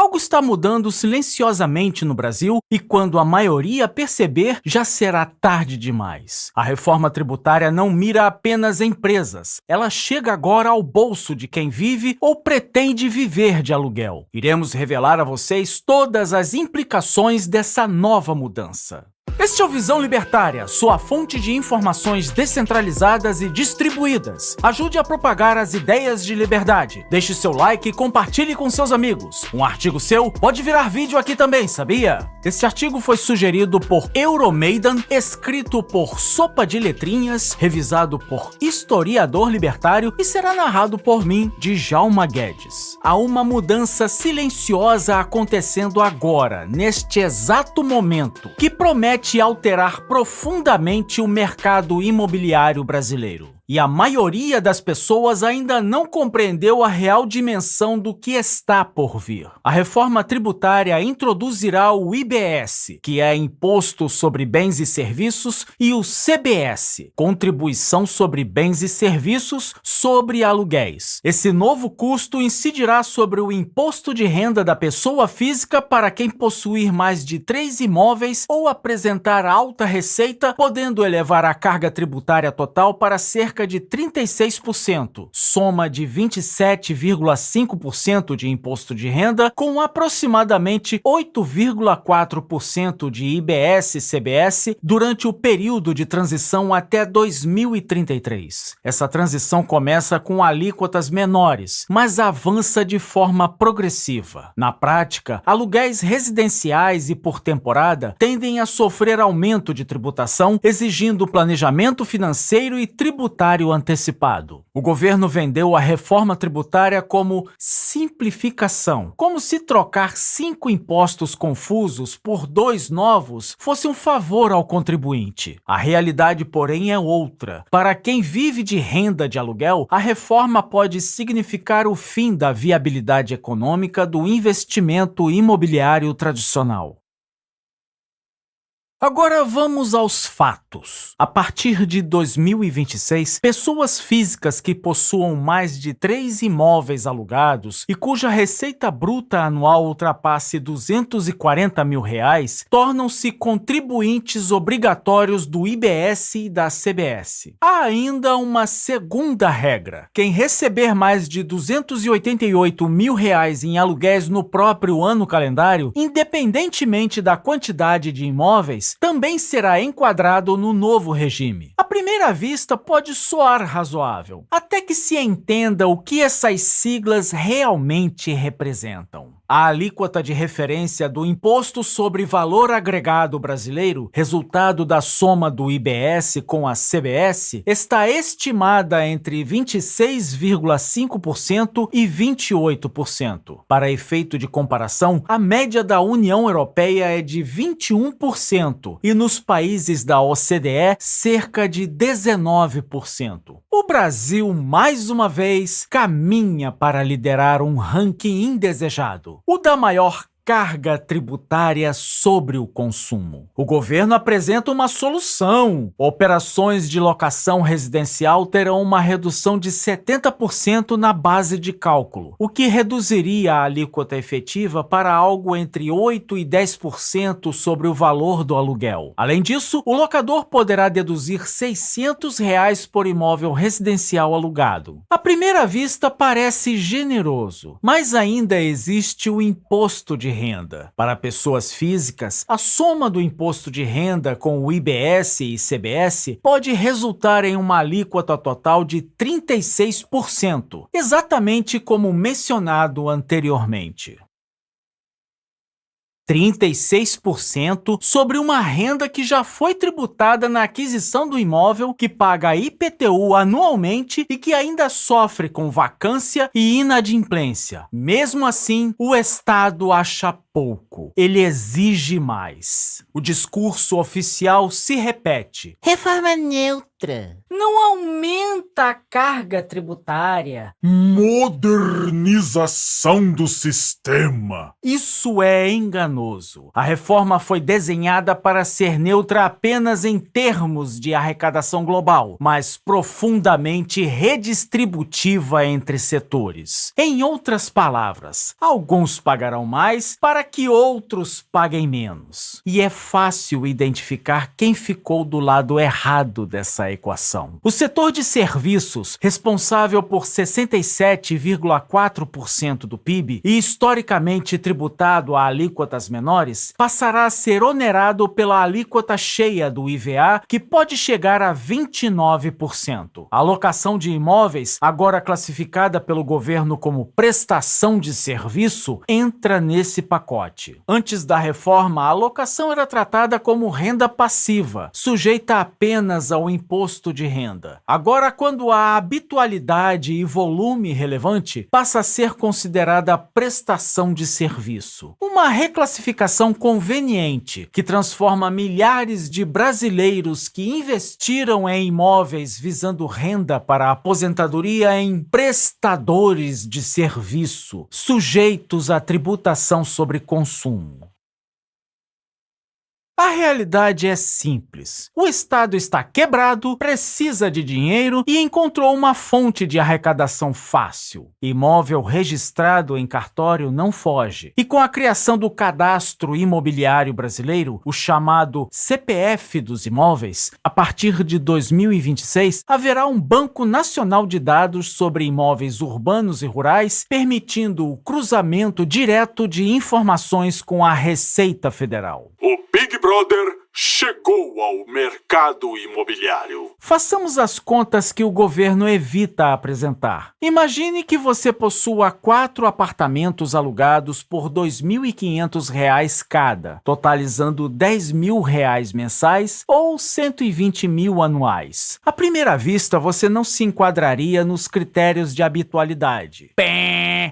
Algo está mudando silenciosamente no Brasil e quando a maioria perceber, já será tarde demais. A reforma tributária não mira apenas empresas. Ela chega agora ao bolso de quem vive ou pretende viver de aluguel. Iremos revelar a vocês todas as implicações dessa nova mudança. Este é o Visão Libertária, sua fonte de informações descentralizadas e distribuídas. Ajude a propagar as ideias de liberdade. Deixe seu like e compartilhe com seus amigos. Um artigo seu pode virar vídeo aqui também, sabia? Este artigo foi sugerido por Euromaidan, escrito por Sopa de Letrinhas, revisado por Historiador Libertário e será narrado por mim, Djalma Guedes. Há uma mudança silenciosa acontecendo agora, neste exato momento, que promete alterar profundamente o mercado imobiliário brasileiro. E a maioria das pessoas ainda não compreendeu a real dimensão do que está por vir. A reforma tributária introduzirá o IBS, que é Imposto sobre Bens e Serviços, e o CBS, Contribuição sobre Bens e Serviços sobre Aluguéis. Esse novo custo incidirá sobre o imposto de renda da pessoa física para quem possuir mais de 3 imóveis ou apresentar alta receita, podendo elevar a carga tributária total para cerca de 36%, soma de 27,5% de imposto de renda, com aproximadamente 8,4% de IBS-CBS durante o período de transição até 2033. Essa transição começa com alíquotas menores, mas avança de forma progressiva. Na prática, aluguéis residenciais e por temporada tendem a sofrer aumento de tributação, exigindo planejamento financeiro e tributário antecipado. O governo vendeu a reforma tributária como simplificação, como se trocar 5 impostos confusos por 2 novos fosse um favor ao contribuinte. A realidade, porém, é outra. Para quem vive de renda de aluguel, a reforma pode significar o fim da viabilidade econômica do investimento imobiliário tradicional. Agora vamos aos fatos. A partir de 2026, pessoas físicas que possuam mais de 3 imóveis alugados e cuja receita bruta anual ultrapasse R$240 mil tornam-se contribuintes obrigatórios do IBS e da CBS. Há ainda uma segunda regra. Quem receber mais de R$288 mil em aluguéis no próprio ano calendário, independentemente da quantidade de imóveis, também será enquadrado no novo regime. À primeira vista, pode soar razoável, até que se entenda o que essas siglas realmente representam. A alíquota de referência do Imposto sobre Valor Agregado Brasileiro, resultado da soma do IBS com a CBS, está estimada entre 26,5% e 28%. Para efeito de comparação, a média da União Europeia é de 21% e nos países da OCDE, cerca de 19%. O Brasil, mais uma vez, caminha para liderar um ranking indesejado, o da maior carga tributária sobre o consumo. O governo apresenta uma solução. Operações de locação residencial terão uma redução de 70% na base de cálculo, o que reduziria a alíquota efetiva para algo entre 8% e 10% sobre o valor do aluguel. Além disso, o locador poderá deduzir R$600 por imóvel residencial alugado. À primeira vista parece generoso, mas ainda existe o imposto de renda. Para pessoas físicas, a soma do imposto de renda com o IBS e CBS pode resultar em uma alíquota total de 36%, exatamente como mencionado anteriormente. 36% sobre uma renda que já foi tributada na aquisição do imóvel, que paga IPTU anualmente e que ainda sofre com vacância e inadimplência. Mesmo assim, o Estado acha pouco. Ele exige mais. O discurso oficial se repete. Reforma neutra. outra. Não aumenta a carga tributária. Modernização do sistema. Isso é enganoso. A reforma foi desenhada para ser neutra apenas em termos de arrecadação global, mas profundamente redistributiva entre setores. Em outras palavras, alguns pagarão mais para que outros paguem menos. E é fácil identificar quem ficou do lado errado dessa equação. O setor de serviços, responsável por 67,4% do PIB e historicamente tributado a alíquotas menores, passará a ser onerado pela alíquota cheia do IVA, que pode chegar a 29%. A alocação de imóveis, agora classificada pelo governo como prestação de serviço, entra nesse pacote. Antes da reforma, a alocação era tratada como renda passiva, sujeita apenas ao imposto de renda. Agora, quando há habitualidade e volume relevante, passa a ser considerada prestação de serviço. Uma reclassificação conveniente que transforma milhares de brasileiros que investiram em imóveis visando renda para a aposentadoria em prestadores de serviço, sujeitos à tributação sobre consumo. A realidade é simples. O Estado está quebrado, precisa de dinheiro e encontrou uma fonte de arrecadação fácil. Imóvel registrado em cartório não foge. E com a criação do Cadastro Imobiliário Brasileiro, o chamado CPF dos imóveis, a partir de 2026, haverá um Banco Nacional de Dados sobre imóveis urbanos e rurais, permitindo o cruzamento direto de informações com a Receita Federal. O Big Brother chegou ao mercado imobiliário. Façamos as contas que o governo evita apresentar. Imagine que você possua 4 apartamentos alugados por R$ 2.500 cada, totalizando R$ 10.000 mensais ou R$ 120.000 anuais. À primeira vista, você não se enquadraria nos critérios de habitualidade.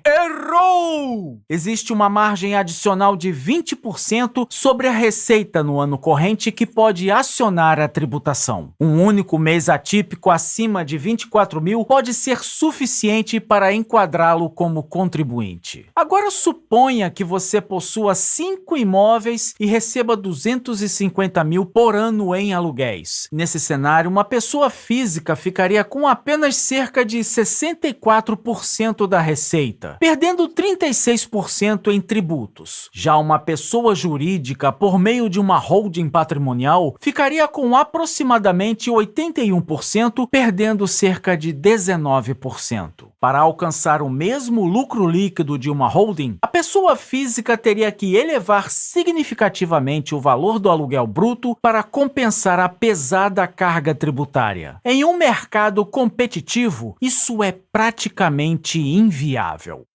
Errou! Existe uma margem adicional de 20% sobre a receita no ano corrente que pode acionar a tributação. Um único mês atípico acima de 24.000 pode ser suficiente para enquadrá-lo como contribuinte. Agora suponha que você possua 5 imóveis e receba 250.000 por ano em aluguéis. Nesse cenário, uma pessoa física ficaria com apenas cerca de 64% da receita, perdendo 36% em tributos. Já uma pessoa jurídica, por meio de uma holding patrimonial, ficaria com aproximadamente 81%, perdendo cerca de 19%. Para alcançar o mesmo lucro líquido de uma holding, a pessoa física teria que elevar significativamente o valor do aluguel bruto para compensar a pesada carga tributária. Em um mercado competitivo, isso é praticamente inviável.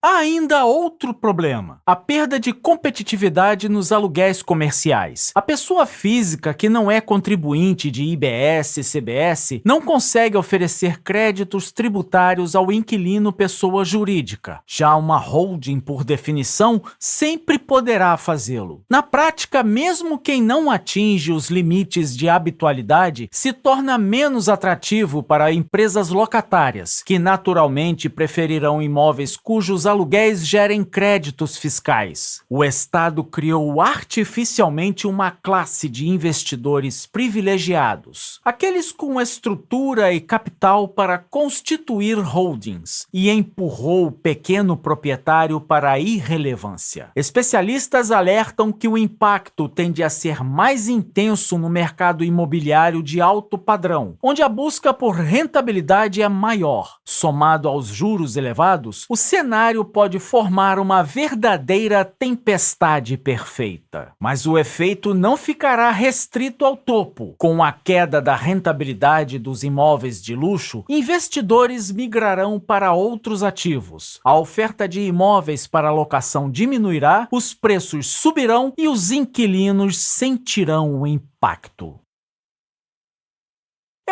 Há ainda outro problema: a perda de competitividade nos aluguéis comerciais. A pessoa física que não é contribuinte de IBS e CBS não consegue oferecer créditos tributários ao inquilino pessoa jurídica. Já uma holding, por definição, sempre poderá fazê-lo. Na prática, mesmo quem não atinge os limites de habitualidade se torna menos atrativo para empresas locatárias, que naturalmente preferirão imóveis cujos aluguéis gerem créditos fiscais. O Estado criou artificialmente uma classe de investidores privilegiados, aqueles com estrutura e capital para constituir holdings, e empurrou o pequeno proprietário para a irrelevância. Especialistas alertam que o impacto tende a ser mais intenso no mercado imobiliário de alto padrão, onde a busca por rentabilidade é maior. Somado aos juros elevados, o cenário pode formar uma verdadeira tempestade perfeita. Mas o efeito não ficará restrito ao topo. Com a queda da rentabilidade dos imóveis de luxo, investidores migrarão para outros ativos. A oferta de imóveis para locação diminuirá, os preços subirão e os inquilinos sentirão o impacto.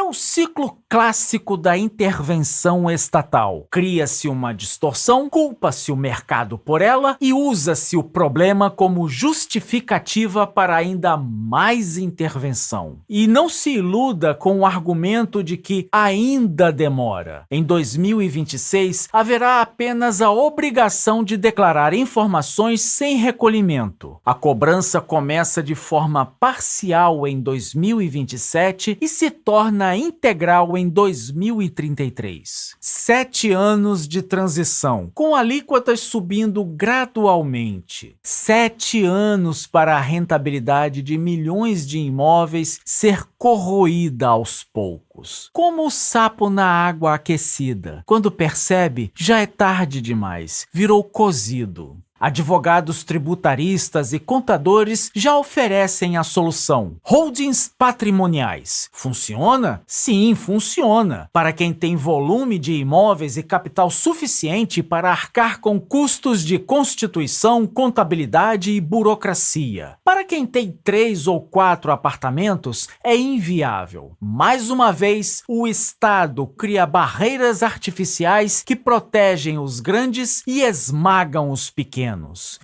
É o ciclo clássico da intervenção estatal. Cria-se uma distorção, culpa-se o mercado por ela e usa-se o problema como justificativa para ainda mais intervenção. E não se iluda com o argumento de que ainda demora. Em 2026, haverá apenas a obrigação de declarar informações sem recolhimento. A cobrança começa de forma parcial em 2027 e se torna integral em 2033. 7 anos de transição, com alíquotas subindo gradualmente. 7 anos para a rentabilidade de milhões de imóveis ser corroída aos poucos. Como o sapo na água aquecida. Quando percebe, já é tarde demais, virou cozido. Advogados tributaristas e contadores já oferecem a solução. Holdings patrimoniais. Funciona? Sim, funciona. Para quem tem volume de imóveis e capital suficiente para arcar com custos de constituição, contabilidade e burocracia. Para quem tem 3 ou 4 apartamentos, é inviável. Mais uma vez, o Estado cria barreiras artificiais que protegem os grandes e esmagam os pequenos.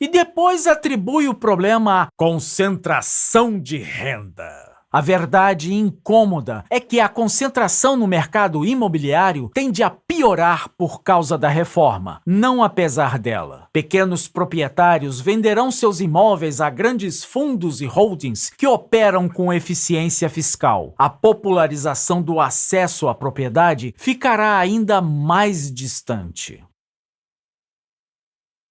E depois atribui o problema à concentração de renda. A verdade incômoda é que a concentração no mercado imobiliário tende a piorar por causa da reforma, não apesar dela. Pequenos proprietários venderão seus imóveis a grandes fundos e holdings que operam com eficiência fiscal. A popularização do acesso à propriedade ficará ainda mais distante.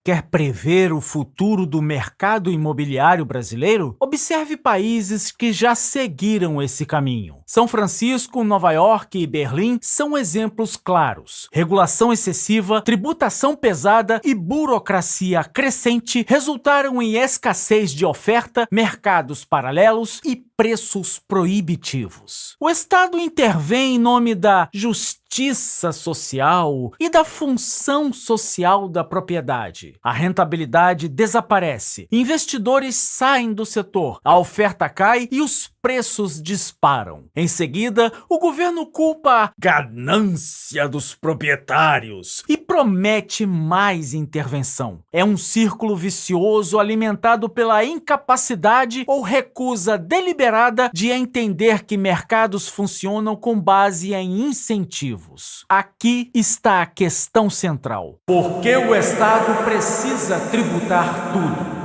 Quer prever o futuro do mercado imobiliário brasileiro? Observe países que já seguiram esse caminho. São Francisco, Nova York e Berlim são exemplos claros. Regulação excessiva, tributação pesada e burocracia crescente resultaram em escassez de oferta, mercados paralelos e preços proibitivos. O Estado intervém em nome da justiça social e da função social da propriedade. A rentabilidade desaparece, investidores saem do setor, a oferta cai e os preços disparam. Em seguida, o governo culpa a ganância dos proprietários e promete mais intervenção. É um círculo vicioso alimentado pela incapacidade ou recusa deliberada de entender que mercados funcionam com base em incentivos. Aqui está a questão central. Por que o Estado precisa tributar tudo?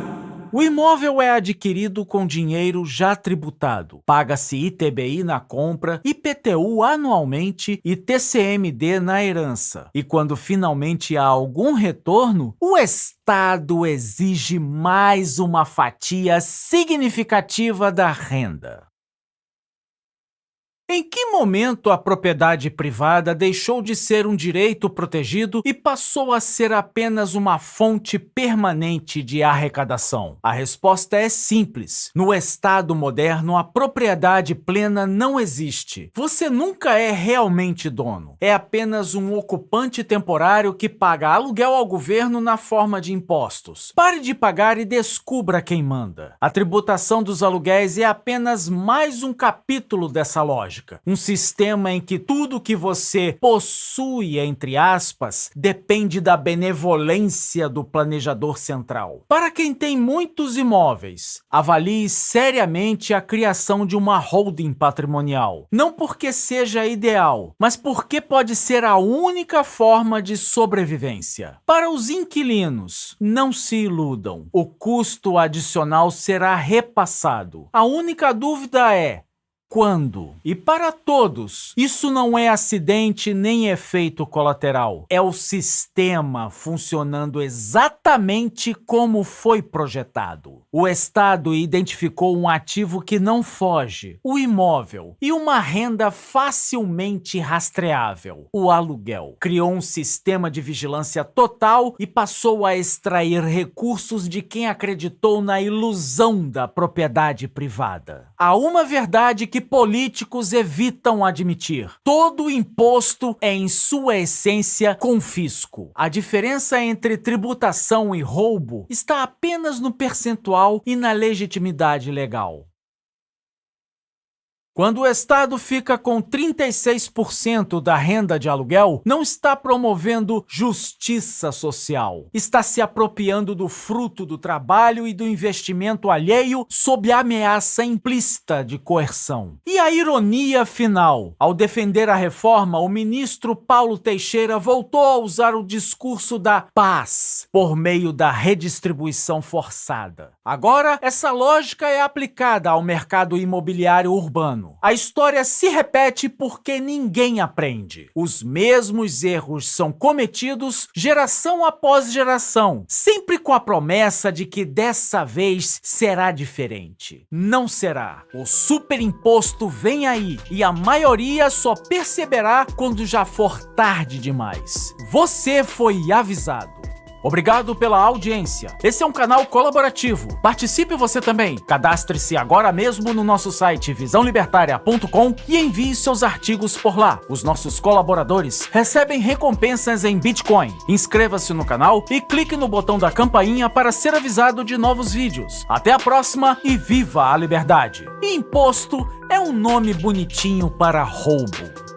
O imóvel é adquirido com dinheiro já tributado. Paga-se ITBI na compra, IPTU anualmente e TCMD na herança. E quando finalmente há algum retorno, o Estado exige mais uma fatia significativa da renda. Em que momento a propriedade privada deixou de ser um direito protegido e passou a ser apenas uma fonte permanente de arrecadação? A resposta é simples. No Estado moderno, a propriedade plena não existe. Você nunca é realmente dono. É apenas um ocupante temporário que paga aluguel ao governo na forma de impostos. Pare de pagar e descubra quem manda. A tributação dos aluguéis é apenas mais um capítulo dessa lógica. Um sistema em que tudo que você possui, entre aspas, depende da benevolência do planejador central. Para quem tem muitos imóveis, avalie seriamente a criação de uma holding patrimonial. Não porque seja ideal, mas porque pode ser a única forma de sobrevivência. Para os inquilinos, não se iludam. O custo adicional será repassado. A única dúvida é: quando? E para todos, isso não é acidente nem efeito colateral. É o sistema funcionando exatamente como foi projetado. O Estado identificou um ativo que não foge, o imóvel, e uma renda facilmente rastreável, o aluguel. Criou um sistema de vigilância total e passou a extrair recursos de quem acreditou na ilusão da propriedade privada. Há uma verdade que políticos evitam admitir. Todo imposto é, em sua essência, confisco. A diferença entre tributação e roubo está apenas no percentual e na legitimidade legal. Quando o Estado fica com 36% da renda de aluguel, não está promovendo justiça social. Está se apropriando do fruto do trabalho e do investimento alheio sob a ameaça implícita de coerção. E a ironia final? Ao defender a reforma, o ministro Paulo Teixeira voltou a usar o discurso da paz por meio da redistribuição forçada. Agora, essa lógica é aplicada ao mercado imobiliário urbano. A história se repete porque ninguém aprende. Os mesmos erros são cometidos geração após geração, sempre com a promessa de que dessa vez será diferente. Não será. O superimposto vem aí e a maioria só perceberá quando já for tarde demais. Você foi avisado. Obrigado pela audiência. Esse é um canal colaborativo. Participe você também. Cadastre-se agora mesmo no nosso site visãolibertaria.com e envie seus artigos por lá. Os nossos colaboradores recebem recompensas em Bitcoin. Inscreva-se no canal e clique no botão da campainha para ser avisado de novos vídeos. Até a próxima e viva a liberdade! Imposto é um nome bonitinho para roubo.